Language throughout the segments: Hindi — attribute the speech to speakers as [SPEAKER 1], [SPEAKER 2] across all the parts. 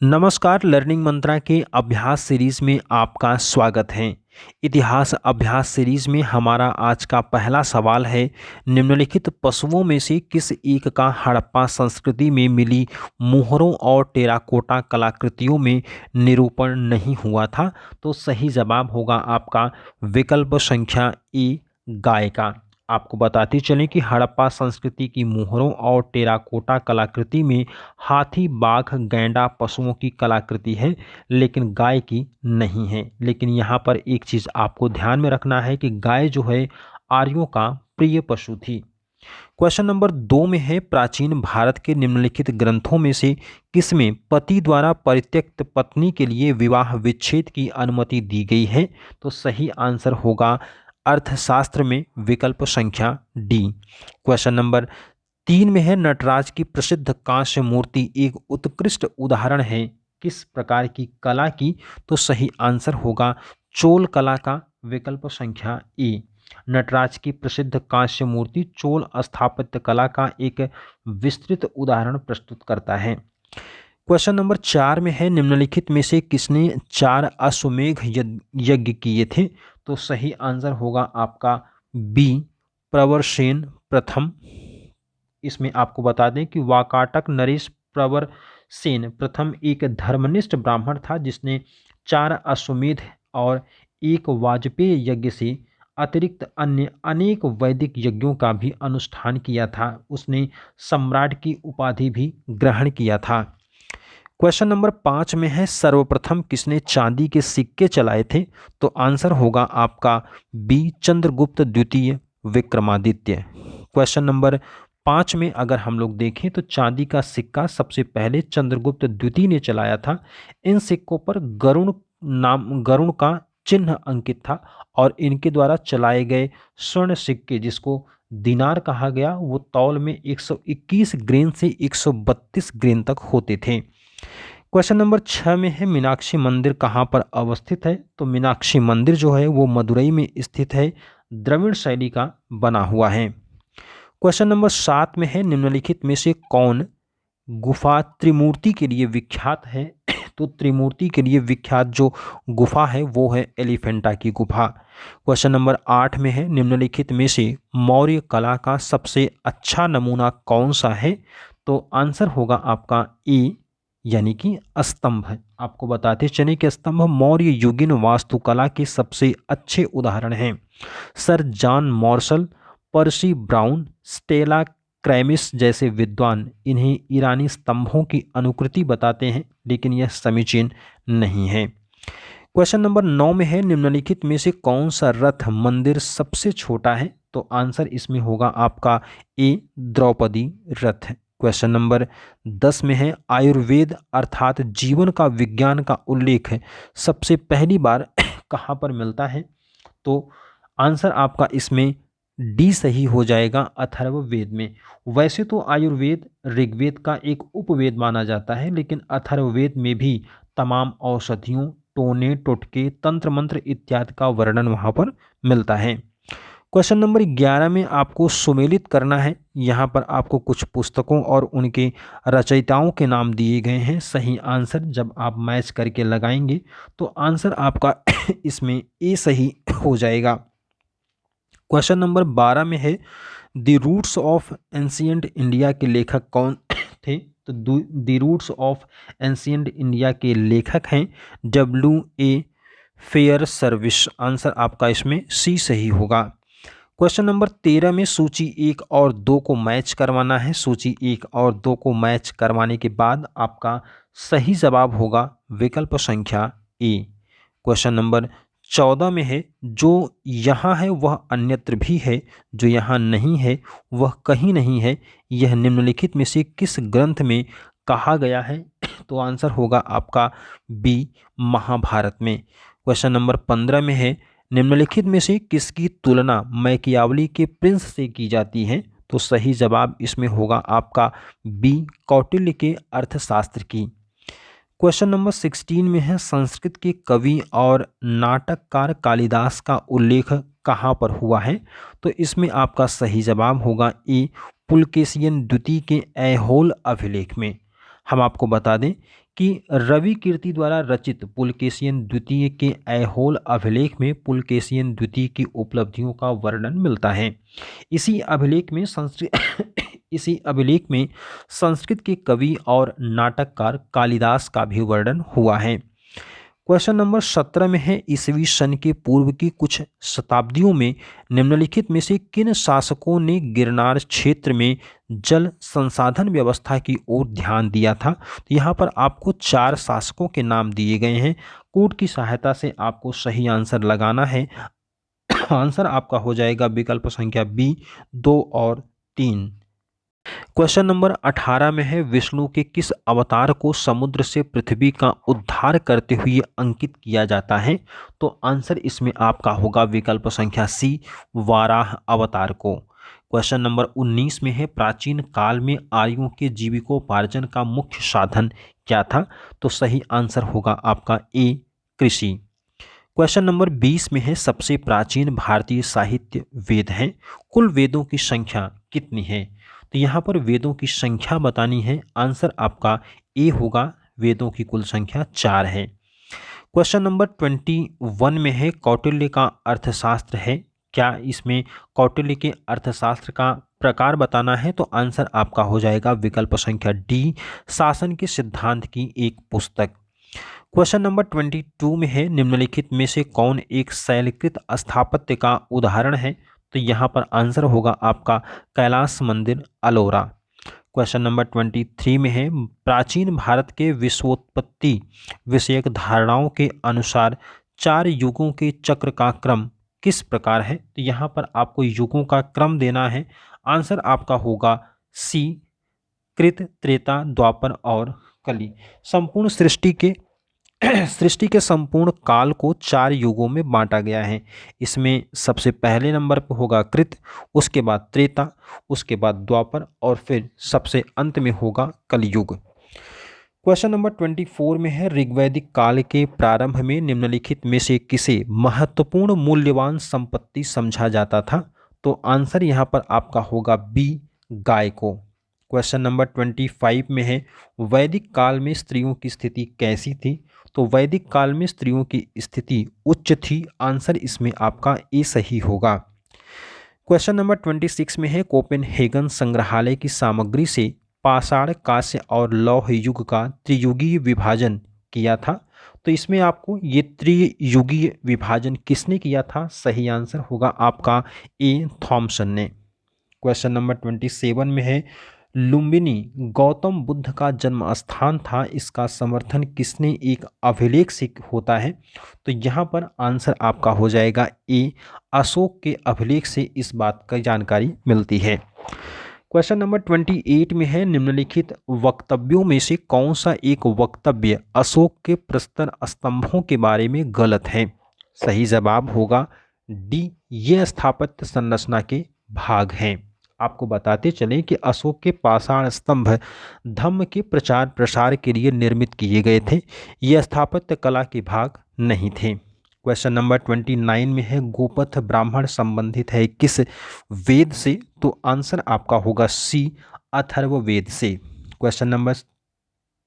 [SPEAKER 1] नमस्कार। लर्निंग मंत्रा के अभ्यास सीरीज में आपका स्वागत है। इतिहास अभ्यास सीरीज में हमारा आज का पहला सवाल है, निम्नलिखित पशुओं में से किस एक का हड़प्पा संस्कृति में मिली मोहरों और टेराकोटा कलाकृतियों में निरूपण नहीं हुआ था। तो सही जवाब होगा आपका विकल्प संख्या ए, गाय का। आपको बताते चलें कि हड़प्पा संस्कृति की मोहरों और टेराकोटा कलाकृति में हाथी, बाघ, गैंडा पशुओं की कलाकृति है, लेकिन गाय की नहीं है। लेकिन यहाँ पर एक चीज़ आपको ध्यान में रखना है कि गाय जो है आर्यों का प्रिय पशु थी। क्वेश्चन नंबर 2 में है, प्राचीन भारत के निम्नलिखित ग्रंथों में से किसमें पति द्वारा परित्यक्त पत्नी के लिए विवाह विच्छेद की अनुमति दी गई है? तो सही आंसर होगा अर्थशास्त्र में विकल्प संख्या डी। क्वेश्चन नंबर 3 में है, नटराज की प्रसिद्ध कांस्य मूर्ति एक उत्कृष्ट उदाहरण है किस प्रकार की कला की? तो सही आंसर होगा चोल कला का, विकल्प संख्या ए। नटराज की प्रसिद्ध कांस्य मूर्ति चोल स्थापत्य कला का एक विस्तृत उदाहरण प्रस्तुत करता है। क्वेश्चन नंबर 4 में है, निम्नलिखित में से किसने 4 अश्वमेध यज्ञ किए थे? तो सही आंसर होगा आपका बी, प्रवरसेन प्रथम। इसमें आपको बता दें कि वाकाटक नरेश प्रवरसेन प्रथम एक धर्मनिष्ठ ब्राह्मण था जिसने 4 अश्वमेध और एक वाजपेय यज्ञ से अतिरिक्त अन्य अनेक वैदिक यज्ञों का भी अनुष्ठान किया था। उसने सम्राट की उपाधि भी ग्रहण किया था। क्वेश्चन नंबर 5 में है, सर्वप्रथम किसने चांदी के सिक्के चलाए थे? तो आंसर होगा आपका बी, चंद्रगुप्त द्वितीय विक्रमादित्य। क्वेश्चन नंबर 5 में अगर हम लोग देखें तो चांदी का सिक्का सबसे पहले चंद्रगुप्त द्वितीय ने चलाया था। इन सिक्कों पर गरुण का चिन्ह अंकित था और इनके द्वारा चलाए गए स्वर्ण सिक्के, जिसको दिनार कहा गया, वो तौल में 121 ग्रेन से 132 ग्रेन तक होते थे। क्वेश्चन नंबर 6 में है, मीनाक्षी मंदिर कहाँ पर अवस्थित है? तो मीनाक्षी मंदिर जो है वो मदुरई में स्थित है, द्रविड़ शैली का बना हुआ है। क्वेश्चन नंबर 7 में है, निम्नलिखित में से कौन गुफा त्रिमूर्ति के लिए विख्यात है? तो त्रिमूर्ति के लिए विख्यात जो गुफा है वो है एलिफेंटा की गुफा। क्वेश्चन नंबर 8 में है, निम्नलिखित में से मौर्य कला का सबसे अच्छा नमूना कौन सा है? तो आंसर होगा आपका ए, यानी कि स्तंभ। आपको बताते चले कि स्तंभ मौर्य युगीन वास्तुकला के सबसे अच्छे उदाहरण हैं। Sir John Marshall, Percy Brown, Stella Kramrisch जैसे विद्वान इन्हें ईरानी स्तंभों की अनुकृति बताते हैं, लेकिन यह समीचीन नहीं है। क्वेश्चन नंबर 9 में है, निम्नलिखित में से कौन सा रथ मंदिर सबसे छोटा है? तो आंसर इसमें होगा आपका ए, द्रौपदी रथ। क्वेश्चन नंबर 10 में है, आयुर्वेद अर्थात जीवन का विज्ञान का उल्लेख सबसे पहली बार कहाँ पर मिलता है? तो आंसर आपका इसमें डी सही हो जाएगा, अथर्ववेद में। वैसे तो आयुर्वेद ऋग्वेद का एक उपवेद माना जाता है, लेकिन अथर्ववेद में भी तमाम औषधियों, टोने टोटके, तंत्र मंत्र इत्यादि का वर्णन वहाँ पर मिलता है। क्वेश्चन नंबर 11 में आपको सुमेलित करना है। यहाँ पर आपको कुछ पुस्तकों और उनके रचयिताओं के नाम दिए गए हैं। सही आंसर जब आप मैच करके लगाएंगे तो आंसर आपका इसमें ए सही हो जाएगा। क्वेश्चन नंबर 12 में है, the roots of ancient India के लेखक कौन थे? तो the roots of ancient India के लेखक हैं W.A. Fair service. आंसर आपका इसमें सी सही होगा। क्वेश्चन नंबर 13 में सूची 1 और 2 को मैच करवाना है। सूची 1 और 2 को मैच करवाने के बाद आपका सही जवाब होगा विकल्प संख्या ए। क्वेश्चन नंबर 14 में है, जो यहाँ है वह अन्यत्र भी है, जो यहाँ नहीं है वह कहीं नहीं है, यह निम्नलिखित में से किस ग्रंथ में कहा गया है? तो आंसर होगा आपका बी, महाभारत में। क्वेश्चन नंबर 15 में है, निम्नलिखित में से किसकी तुलना मैकियावली के प्रिंस से की जाती है? तो सही जवाब इसमें होगा आपका बी, कौटिल्य के अर्थशास्त्र की। क्वेश्चन नंबर 16 में है, संस्कृत के कवि और नाटककार कालिदास का उल्लेख कहाँ पर हुआ है? तो इसमें आपका सही जवाब होगा ए, पुलकेशियन द्वितीय के ऐहोल अभिलेख में। हम आपको बता दें कि रवि कीर्ति द्वारा रचित पुलकेशियन द्वितीय के ऐहोल अभिलेख में पुलकेशियन द्वितीय की उपलब्धियों का वर्णन मिलता है। इसी अभिलेख में संस्कृत के कवि और नाटककार कालिदास का भी वर्णन हुआ है। क्वेश्चन नंबर 17 में है, ईसवी सन के पूर्व की कुछ शताब्दियों में निम्नलिखित में से किन शासकों ने गिरनार क्षेत्र में जल संसाधन व्यवस्था की ओर ध्यान दिया था। तो यहाँ पर आपको 4 शासकों के नाम दिए गए हैं। कोड की सहायता से आपको सही आंसर लगाना है। आंसर आपका हो जाएगा विकल्प संख्या बी, 2 और 3। क्वेश्चन नंबर 18 में है, विष्णु के किस अवतार को समुद्र से पृथ्वी का उद्धार करते हुए अंकित किया जाता है। तो आंसर इसमें आपका होगा विकल्प संख्या सी, वाराह अवतार को। क्वेश्चन नंबर 19 में है, प्राचीन काल में आर्यों के जीविकोपार्जन का मुख्य साधन क्या था। तो सही आंसर होगा आपका ए, कृषि। क्वेश्चन नंबर 20 में है, सबसे प्राचीन भारतीय साहित्य वेद हैं। कुल वेदों की संख्या कितनी है। तो यहाँ पर वेदों की संख्या बतानी है। आंसर आपका ए होगा, वेदों की कुल संख्या 4 है। क्वेश्चन नंबर 21 में है, कौटिल्य का अर्थशास्त्र है क्या। इसमें कौटिल्य के अर्थशास्त्र का प्रकार बताना है। तो आंसर आपका हो जाएगा विकल्प संख्या डी, शासन के सिद्धांत की एक पुस्तक। क्वेश्चन नंबर 22 में है, निम्नलिखित में से कौन एक शैलकृत स्थापत्य का उदाहरण है। तो यहाँ पर आंसर होगा आपका कैलाश मंदिर, अलोरा। क्वेश्चन नंबर 23 में है, प्राचीन भारत के विश्वोत्पत्ति विषयक धारणाओं के अनुसार 4 युगों के चक्र का क्रम किस प्रकार है। तो यहाँ पर आपको युगों का क्रम देना है। आंसर आपका होगा सी, कृत, त्रेता, द्वापर और कली। संपूर्ण सृष्टि के संपूर्ण काल को 4 युगों में बांटा गया है। इसमें सबसे पहले नंबर पर होगा कृत, उसके बाद त्रेता, उसके बाद द्वापर और फिर सबसे अंत में होगा कलयुग। क्वेश्चन नंबर 24 में है, ऋग्वैदिक काल के प्रारंभ में निम्नलिखित में से किसे महत्वपूर्ण मूल्यवान संपत्ति समझा जाता था। तो आंसर यहाँ पर आपका होगा बी, गाय को। क्वेश्चन नंबर 25 में है, वैदिक काल में स्त्रियों की स्थिति कैसी थी। तो वैदिक काल में स्त्रियों की स्थिति उच्च थी। आंसर इसमें आपका ए सही होगा। क्वेश्चन नंबर 26 में है, कोपेनहेगन संग्रहालय की सामग्री से पाषाण, कांस्य और लौह युग का त्रियुगीय विभाजन किया था। तो इसमें आपको ये त्रियुगीय विभाजन किसने किया था। सही आंसर होगा आपका ए, थॉमसन ने। क्वेश्चन नंबर 27 में है, लुम्बिनी गौतम बुद्ध का जन्म स्थान था, इसका समर्थन किसने एक अभिलेख से होता है। तो यहाँ पर आंसर आपका हो जाएगा ए, अशोक के अभिलेख से इस बात की जानकारी मिलती है। क्वेश्चन नंबर 28 में है, निम्नलिखित वक्तव्यों में से कौन सा एक वक्तव्य अशोक के प्रस्तर स्तंभों के बारे में गलत है। सही जवाब होगा डी, ये स्थापत्य संरचना के भाग हैं। आपको बताते चलें कि अशोक के पाषाण स्तंभ धम्म के प्रचार प्रसार के लिए निर्मित किए गए थे। ये स्थापत्य कला के भाग नहीं थे। क्वेश्चन नंबर 29 में है, गोपथ ब्राह्मण संबंधित है किस वेद से। तो आंसर आपका होगा सी, अथर्ववेद से। क्वेश्चन नंबर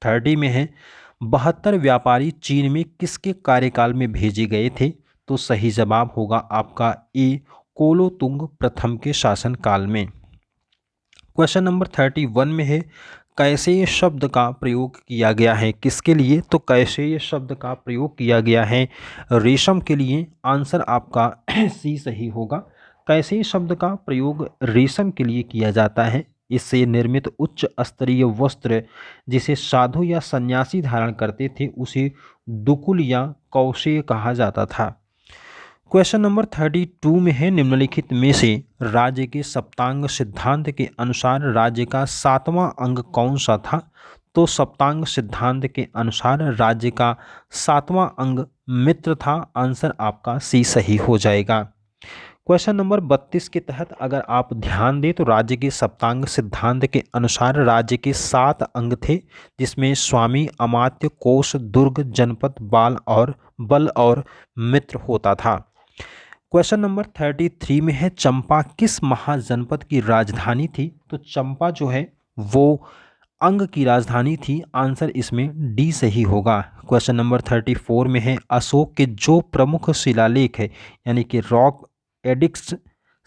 [SPEAKER 1] 30 में है, 72 व्यापारी चीन में किसके कार्यकाल में भेजे गए थे। तो सही जवाब होगा आपका ए, कोलोतुंग प्रथम के शासनकाल में। क्वेश्चन नंबर 31 में है, कैसेय शब्द का प्रयोग किया गया है किसके लिए। तो कैसेय शब्द का प्रयोग किया गया है रेशम के लिए। आंसर आपका सी सही होगा। कैसेय शब्द का प्रयोग रेशम के लिए किया जाता है। इससे निर्मित उच्च स्तरीय वस्त्र जिसे साधु या सन्यासी धारण करते थे उसे दुकुल या कौशेय कहा जाता था। क्वेश्चन नंबर 32 में है, निम्नलिखित में से राज्य के सप्तांग सिद्धांत के अनुसार राज्य का 7वां अंग कौन सा था। तो सप्तांग सिद्धांत के अनुसार राज्य का 7वां अंग मित्र था। आंसर आपका सी सही हो जाएगा। क्वेश्चन नंबर 32 के तहत अगर आप ध्यान दें तो राज्य के सप्तांग सिद्धांत के अनुसार राज्य के 7 अंग थे, जिसमें स्वामी, अमात्य, कोष, दुर्ग, जनपद, बल और मित्र होता था। क्वेश्चन नंबर 33 में है, चंपा किस महाजनपद की राजधानी थी। तो चंपा जो है वो अंग की राजधानी थी? आंसर इसमें डी सही होगा। क्वेश्चन नंबर 34 में है, अशोक के जो प्रमुख शिलालेख है यानी कि रॉक एडिक्ट्स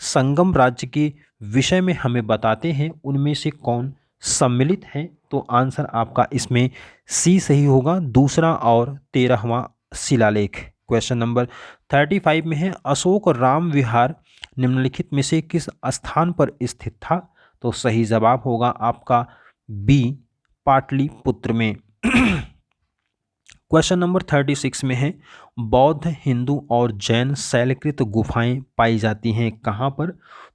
[SPEAKER 1] संगम राज्य के विषय में हमें बताते हैं, उनमें से कौन सम्मिलित है? तो आंसर आपका इसमें सी सही होगा, दूसरा और 13वां शिलालेख। क्वेश्चन नंबर 35 में है, अशोक राम विहार निम्नलिखित में से किस स्थान पर स्थित था? तो सही जवाब होगा आपका बी, पाटलिपुत्र में। क्वेश्चन नंबर 36 में है, बौद्ध, हिंदू और जैन शैलकृत गुफाएं पाई जाती हैं कहाँ पर?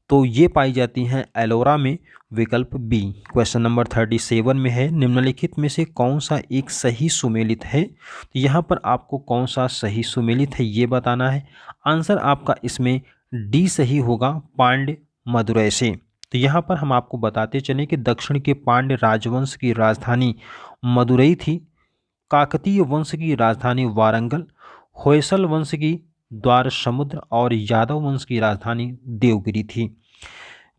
[SPEAKER 1] तो ये पाई जाती हैं एलोरा में, विकल्प बी। क्वेश्चन नंबर 37 में है, निम्नलिखित में से कौन सा एक सही सुमेलित है? तो यहाँ पर आपको कौन सा सही सुमेलित है ये बताना है। आंसर आपका इसमें डी सही होगा, पांड्य मदुरै से। तो यहाँ पर हम आपको बताते चलें कि दक्षिण के पांड्य राजवंश की राजधानी मदुरै थी, काकतीय वंश की राजधानी वारंगल, होयसल वंश की द्वार समुद्र और यादव वंश की राजधानी देवगिरी थी।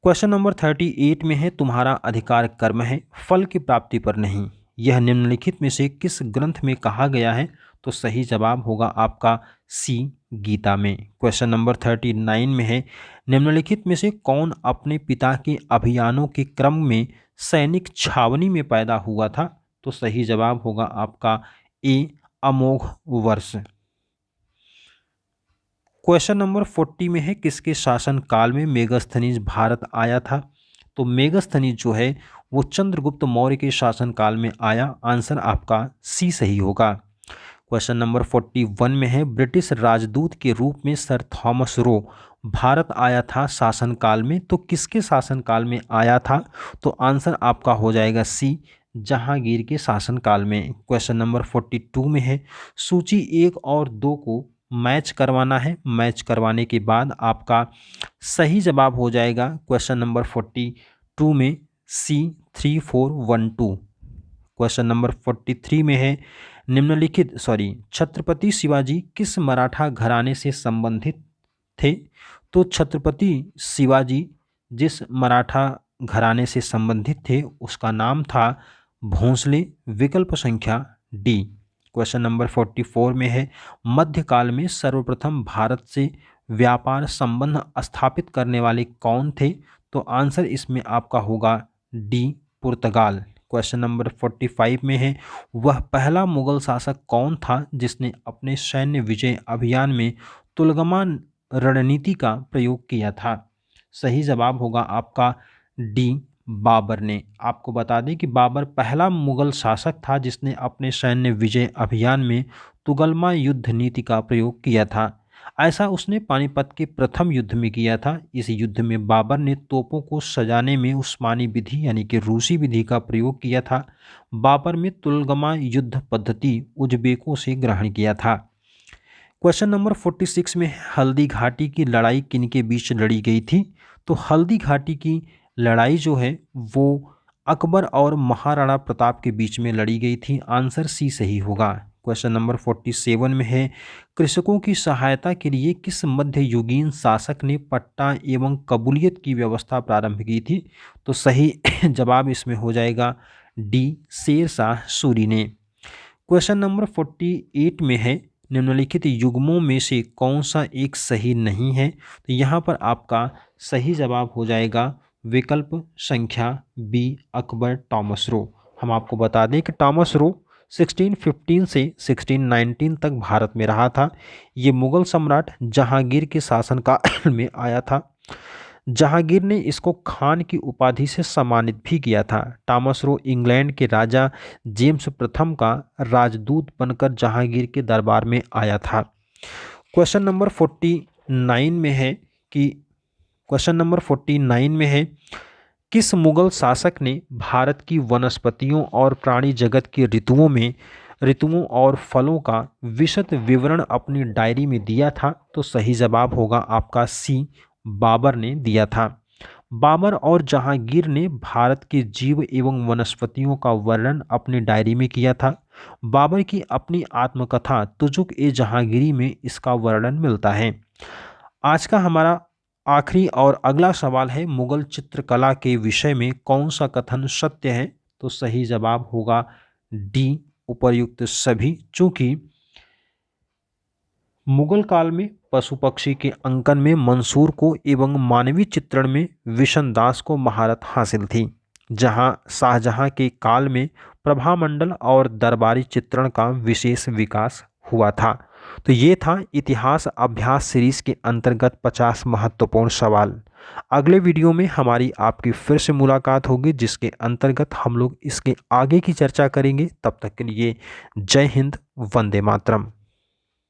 [SPEAKER 1] क्वेश्चन नंबर 38 में है, तुम्हारा अधिकार कर्म है, फल की प्राप्ति पर नहीं, यह निम्नलिखित में से किस ग्रंथ में कहा गया है? तो सही जवाब होगा आपका सी, गीता में। क्वेश्चन नंबर 39 में है, निम्नलिखित में से कौन अपने पिता के अभियानों के क्रम में सैनिक छावनी में पैदा हुआ था? तो सही जवाब होगा आपका ए, अमोघ वर्ष। क्वेश्चन नंबर 40 में है, किसके शासन काल में मेगास्थनीज भारत आया था? तो मेगास्थनीज जो है वो चंद्रगुप्त मौर्य के शासन काल में आया, आंसर आपका सी सही होगा। क्वेश्चन नंबर 41 में है, ब्रिटिश राजदूत के रूप में सर थॉमस रो भारत आया था शासन काल में, तो किसके शासन काल में आया था? तो आंसर आपका हो जाएगा सी, जहांगीर के शासनकाल में। क्वेश्चन नंबर 42 में है, सूची 1 और 2 को मैच करवाना है, मैच करवाने के बाद आपका सही जवाब हो जाएगा क्वेश्चन नंबर 42 में सी, 3412। क्वेश्चन नंबर 43 में है, छत्रपति शिवाजी किस मराठा घराने से संबंधित थे? तो छत्रपति शिवाजी जिस मराठा घराने से संबंधित थे उसका नाम था भोंसले, विकल्प संख्या डी। क्वेश्चन नंबर 44 में है, मध्यकाल में सर्वप्रथम भारत से व्यापार संबंध स्थापित करने वाले कौन थे? तो आंसर इसमें आपका होगा डी, पुर्तगाल। क्वेश्चन नंबर 45 में है, वह पहला मुगल शासक कौन था जिसने अपने सैन्य विजय अभियान में तुलगमा रणनीति का प्रयोग किया था? सही जवाब होगा आपका डी, बाबर ने। आपको बता दें कि बाबर पहला मुगल शासक था जिसने अपने सैन्य विजय अभियान में तुगलमा युद्ध नीति का प्रयोग किया था। ऐसा उसने पानीपत के प्रथम युद्ध में किया था। इस युद्ध में बाबर ने तोपों को सजाने में उस्मानी विधि यानी कि रूसी विधि का प्रयोग किया था। बाबर में तुलगमा युद्ध पद्धति उज्बेकों से ग्रहण किया था। क्वेश्चन नंबर 46 में हल्दी घाटी की लड़ाई किनके बीच लड़ी गई थी? तो हल्दी घाटी की लड़ाई जो है वो अकबर और महाराणा प्रताप के बीच में लड़ी गई थी, आंसर सी सही होगा। क्वेश्चन नंबर 47 में है, कृषकों की सहायता के लिए किस मध्ययुगीन शासक ने पट्टा एवं कबूलियत की व्यवस्था प्रारंभ की थी? तो सही जवाब इसमें हो जाएगा डी, शेरशाह सूरी ने। क्वेश्चन नंबर 48 में है, निम्नलिखित युग्मों में से कौन सा एक सही नहीं है? तो यहाँ पर आपका सही जवाब हो जाएगा विकल्प संख्या बी, अकबर टॉमस रो। हम आपको बता दें कि टॉमस रो 1615 से 1619 तक भारत में रहा था। ये मुगल सम्राट जहांगीर के शासनकाल में आया था। जहांगीर ने इसको खान की उपाधि से सम्मानित भी किया था। टॉमस रो इंग्लैंड के राजा जेम्स प्रथम का राजदूत बनकर जहांगीर के दरबार में आया था। क्वेश्चन नंबर 49 में है कि किस मुगल शासक ने भारत की वनस्पतियों और प्राणी जगत के ऋतुओं और फलों का विशद विवरण अपनी डायरी में दिया था? तो सही जवाब होगा आपका सी, बाबर ने दिया था। बाबर और जहांगीर ने भारत के जीव एवं वनस्पतियों का वर्णन अपनी डायरी में किया था। बाबर की अपनी आत्मकथा तुजुक ए जहांगीरी में इसका वर्णन मिलता है। आज का हमारा आखिरी और अगला सवाल है, मुगल चित्रकला के विषय में कौन सा कथन सत्य है? तो सही जवाब होगा डी, उपर्युक्त सभी। चूंकि मुगल काल में पशु पक्षी के अंकन में मंसूर को एवं मानवीय चित्रण में विशन दास को महारत हासिल थी, जहां शाहजहां के काल में प्रभामंडल और दरबारी चित्रण का विशेष विकास हुआ था। तो ये था इतिहास अभ्यास सीरीज के अंतर्गत 50 महत्वपूर्ण सवाल। अगले वीडियो में हमारी आपकी फिर से मुलाकात होगी, जिसके अंतर्गत हम लोग इसके आगे की चर्चा करेंगे। तब तक के लिए जय हिंद, वंदे मातरम।